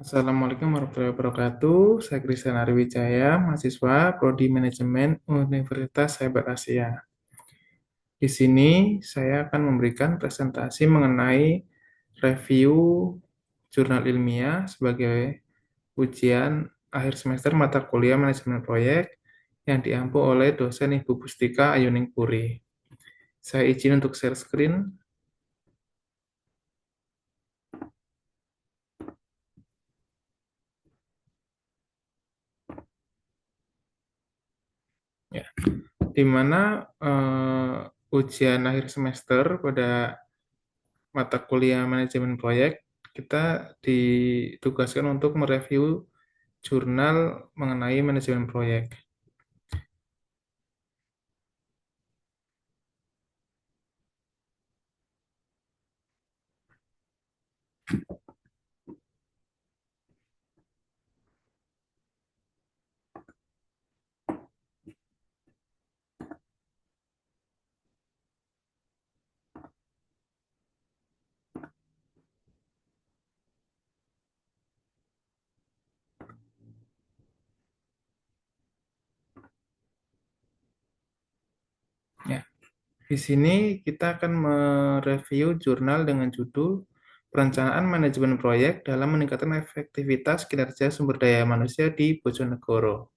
Assalamualaikum warahmatullahi wabarakatuh. Saya Christian Ariwijaya, mahasiswa Prodi Manajemen Universitas Sahabat Asia. Di sini saya akan memberikan presentasi mengenai review jurnal ilmiah sebagai ujian akhir semester mata kuliah manajemen proyek yang diampu oleh dosen Ibu Pustika Ayuning Puri. Saya izin untuk share screen. Ya, di mana ujian akhir semester pada mata kuliah manajemen proyek, kita ditugaskan untuk mereview jurnal mengenai manajemen proyek. Ya, di sini kita akan mereview jurnal dengan judul Perencanaan Manajemen Proyek dalam Meningkatkan Efektivitas Kinerja Sumber Daya Manusia di Bojonegoro,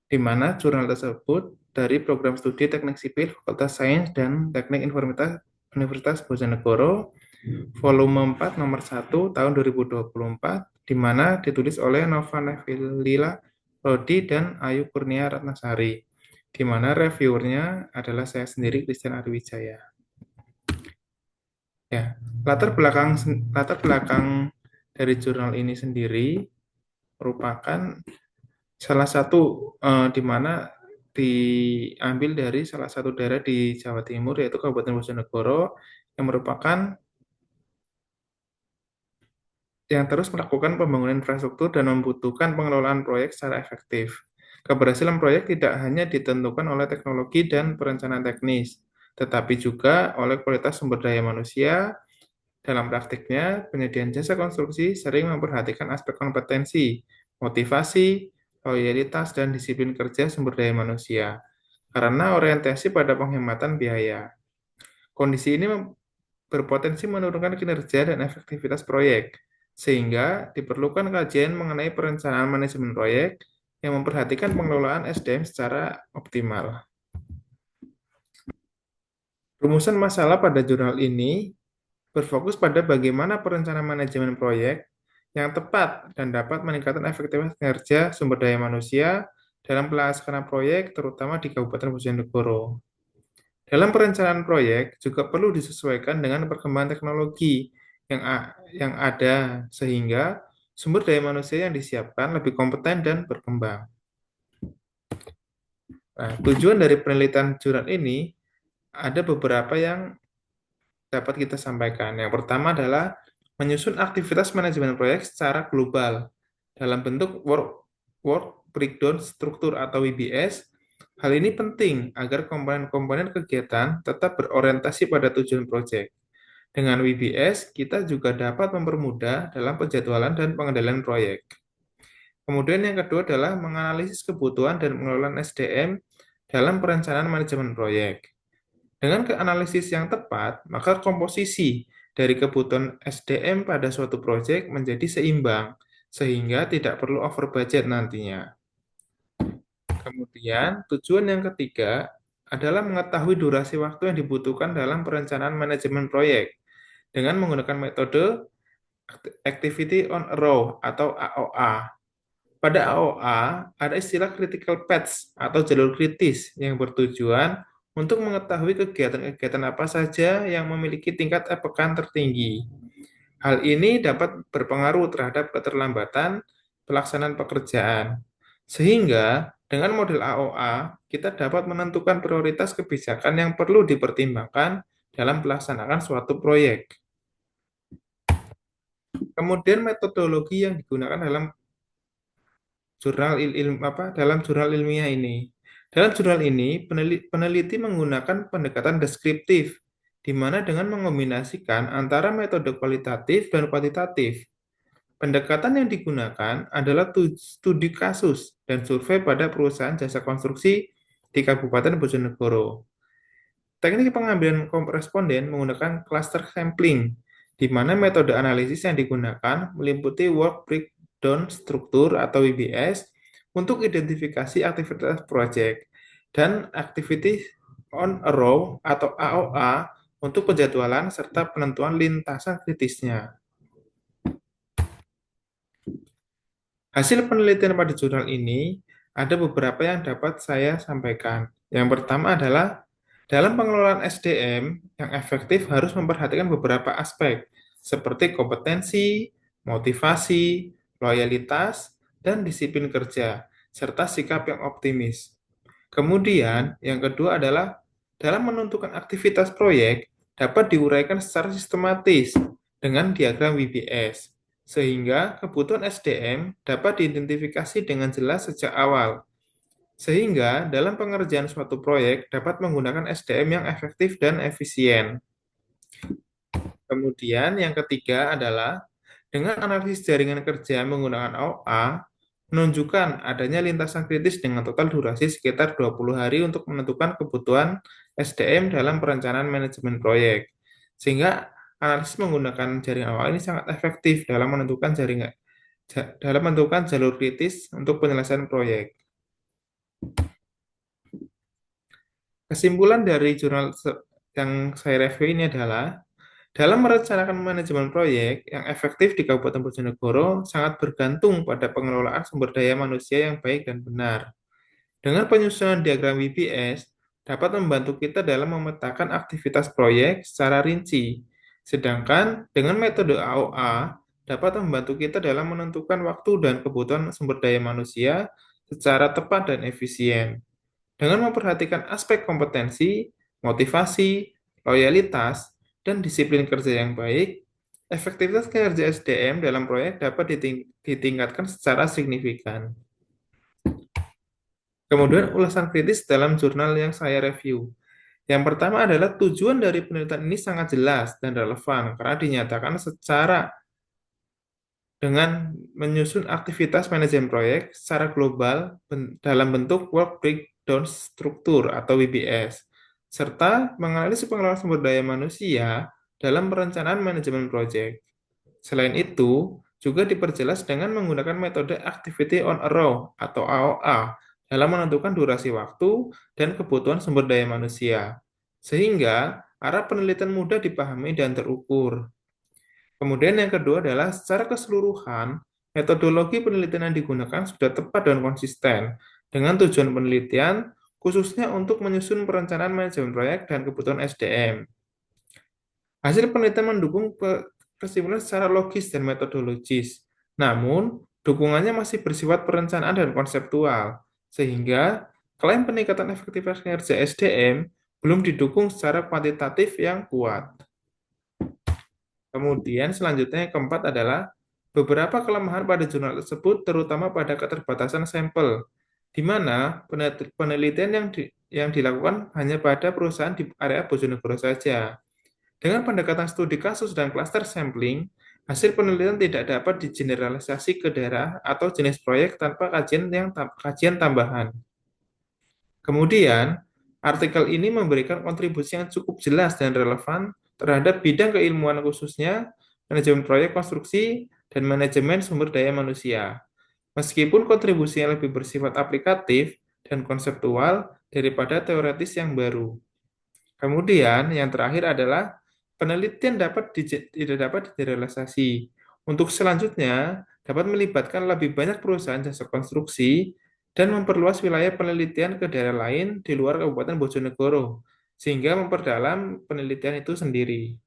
di mana jurnal tersebut dari program studi Teknik Sipil Fakultas Sains dan Teknik Informatika Universitas Bojonegoro, volume 4 nomor 1 tahun 2024, di mana ditulis oleh Nova Nevilila Rodi dan Ayu Kurnia Ratnasari, di mana reviewernya adalah saya sendiri, Christian Ariwijaya. Ya, latar belakang dari jurnal ini sendiri merupakan salah satu di mana diambil dari salah satu daerah di Jawa Timur, yaitu Kabupaten Bojonegoro, yang merupakan yang terus melakukan pembangunan infrastruktur dan membutuhkan pengelolaan proyek secara efektif. Keberhasilan proyek tidak hanya ditentukan oleh teknologi dan perencanaan teknis, tetapi juga oleh kualitas sumber daya manusia. Dalam praktiknya, penyediaan jasa konstruksi sering memperhatikan aspek kompetensi, motivasi, loyalitas, dan disiplin kerja sumber daya manusia, karena orientasi pada penghematan biaya. Kondisi ini berpotensi menurunkan kinerja dan efektivitas proyek, sehingga diperlukan kajian mengenai perencanaan manajemen proyek yang memperhatikan pengelolaan SDM secara optimal. Rumusan masalah pada jurnal ini berfokus pada bagaimana perencanaan manajemen proyek yang tepat dan dapat meningkatkan efektivitas kinerja sumber daya manusia dalam pelaksanaan proyek, terutama di Kabupaten Bojonegoro. Dalam perencanaan proyek juga perlu disesuaikan dengan perkembangan teknologi yang ada, sehingga sumber daya manusia yang disiapkan lebih kompeten dan berkembang. Nah, tujuan dari penelitian jurnal ini ada beberapa yang dapat kita sampaikan. Yang pertama adalah menyusun aktivitas manajemen proyek secara global dalam bentuk work breakdown struktur atau WBS. Hal ini penting agar komponen-komponen kegiatan tetap berorientasi pada tujuan proyek. Dengan WBS, kita juga dapat mempermudah dalam penjadwalan dan pengendalian proyek. Kemudian yang kedua adalah menganalisis kebutuhan dan pengelolaan SDM dalam perencanaan manajemen proyek. Dengan analisis yang tepat, maka komposisi dari kebutuhan SDM pada suatu proyek menjadi seimbang, sehingga tidak perlu over budget nantinya. Kemudian, tujuan yang ketiga adalah mengetahui durasi waktu yang dibutuhkan dalam perencanaan manajemen proyek dengan menggunakan metode Activity on a Row atau AOA. Pada AOA, ada istilah critical paths atau jalur kritis yang bertujuan untuk mengetahui kegiatan-kegiatan apa saja yang memiliki tingkat apekan tertinggi. Hal ini dapat berpengaruh terhadap keterlambatan pelaksanaan pekerjaan. Sehingga dengan model AOA, kita dapat menentukan prioritas kebijakan yang perlu dipertimbangkan dalam pelaksanaan suatu proyek. Kemudian metodologi yang digunakan dalam jurnal ilmiah ini. Dalam jurnal ini, peneliti menggunakan pendekatan deskriptif di mana dengan mengombinasikan antara metode kualitatif dan kuantitatif. Pendekatan yang digunakan adalah studi kasus dan survei pada perusahaan jasa konstruksi di Kabupaten Bojonegoro. Teknik pengambilan responden menggunakan cluster sampling, di mana metode analisis yang digunakan meliputi work breakdown struktur atau WBS untuk identifikasi aktivitas proyek dan activity on a row atau AOA untuk penjadwalan serta penentuan lintasan kritisnya. Hasil penelitian pada jurnal ini ada beberapa yang dapat saya sampaikan. Yang pertama adalah dalam pengelolaan SDM yang efektif harus memperhatikan beberapa aspek seperti kompetensi, motivasi, loyalitas, dan disiplin kerja, serta sikap yang optimis. Kemudian, yang kedua adalah dalam menentukan aktivitas proyek dapat diuraikan secara sistematis dengan diagram WBS, sehingga kebutuhan SDM dapat diidentifikasi dengan jelas sejak awal. Sehingga dalam pengerjaan suatu proyek dapat menggunakan SDM yang efektif dan efisien. Kemudian yang ketiga adalah dengan analisis jaringan kerja menggunakan AOA, menunjukkan adanya lintasan kritis dengan total durasi sekitar 20 hari untuk menentukan kebutuhan SDM dalam perencanaan manajemen proyek. Sehingga analisis menggunakan jaringan AOA ini sangat efektif dalam menentukan jalur kritis untuk penyelesaian proyek. Kesimpulan dari jurnal yang saya review ini adalah dalam merencanakan manajemen proyek yang efektif di Kabupaten Bojonegoro sangat bergantung pada pengelolaan sumber daya manusia yang baik dan benar. Dengan penyusunan diagram WBS, dapat membantu kita dalam memetakan aktivitas proyek secara rinci. Sedangkan dengan metode AOA, dapat membantu kita dalam menentukan waktu dan kebutuhan sumber daya manusia secara tepat dan efisien. Dengan memperhatikan aspek kompetensi, motivasi, loyalitas, dan disiplin kerja yang baik, efektivitas kinerja SDM dalam proyek dapat ditingkatkan secara signifikan. Kemudian ulasan kritis dalam jurnal yang saya review. Yang pertama adalah tujuan dari penelitian ini sangat jelas dan relevan karena dinyatakan secara dengan menyusun aktivitas manajemen proyek secara global dalam bentuk work breakdown struktur atau WBS, serta menganalisis pengelolaan sumber daya manusia dalam perencanaan manajemen proyek. Selain itu, juga diperjelas dengan menggunakan metode Activity on a Row atau AOA dalam menentukan durasi waktu dan kebutuhan sumber daya manusia, sehingga arah penelitian mudah dipahami dan terukur. Kemudian yang kedua adalah secara keseluruhan, metodologi penelitian yang digunakan sudah tepat dan konsisten dengan tujuan penelitian, khususnya untuk menyusun perencanaan manajemen proyek dan kebutuhan SDM. Hasil penelitian mendukung kesimpulan secara logis dan metodologis, namun dukungannya masih bersifat perencanaan dan konseptual, sehingga klaim peningkatan efektivitas kinerja SDM belum didukung secara kuantitatif yang kuat. Kemudian selanjutnya yang keempat adalah beberapa kelemahan pada jurnal tersebut terutama pada keterbatasan sampel, di mana penelitian yang dilakukan hanya pada perusahaan di area Bojonegoro saja. Dengan pendekatan studi kasus dan cluster sampling, hasil penelitian tidak dapat digeneralisasi ke daerah atau jenis proyek tanpa kajian tambahan. Kemudian, artikel ini memberikan kontribusi yang cukup jelas dan relevan terhadap bidang keilmuan khususnya manajemen proyek konstruksi dan manajemen sumber daya manusia. Meskipun kontribusinya lebih bersifat aplikatif dan konseptual daripada teoretis yang baru. Kemudian, yang terakhir adalah penelitian tidak dapat direalisasi. Untuk selanjutnya, dapat melibatkan lebih banyak perusahaan jasa konstruksi dan memperluas wilayah penelitian ke daerah lain di luar Kabupaten Bojonegoro, sehingga memperdalam penelitian itu sendiri.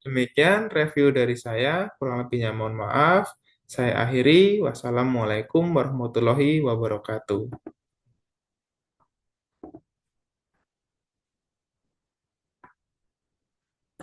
Demikian review dari saya, kurang lebihnya mohon maaf. Saya akhiri, wassalamualaikum warahmatullahi wabarakatuh.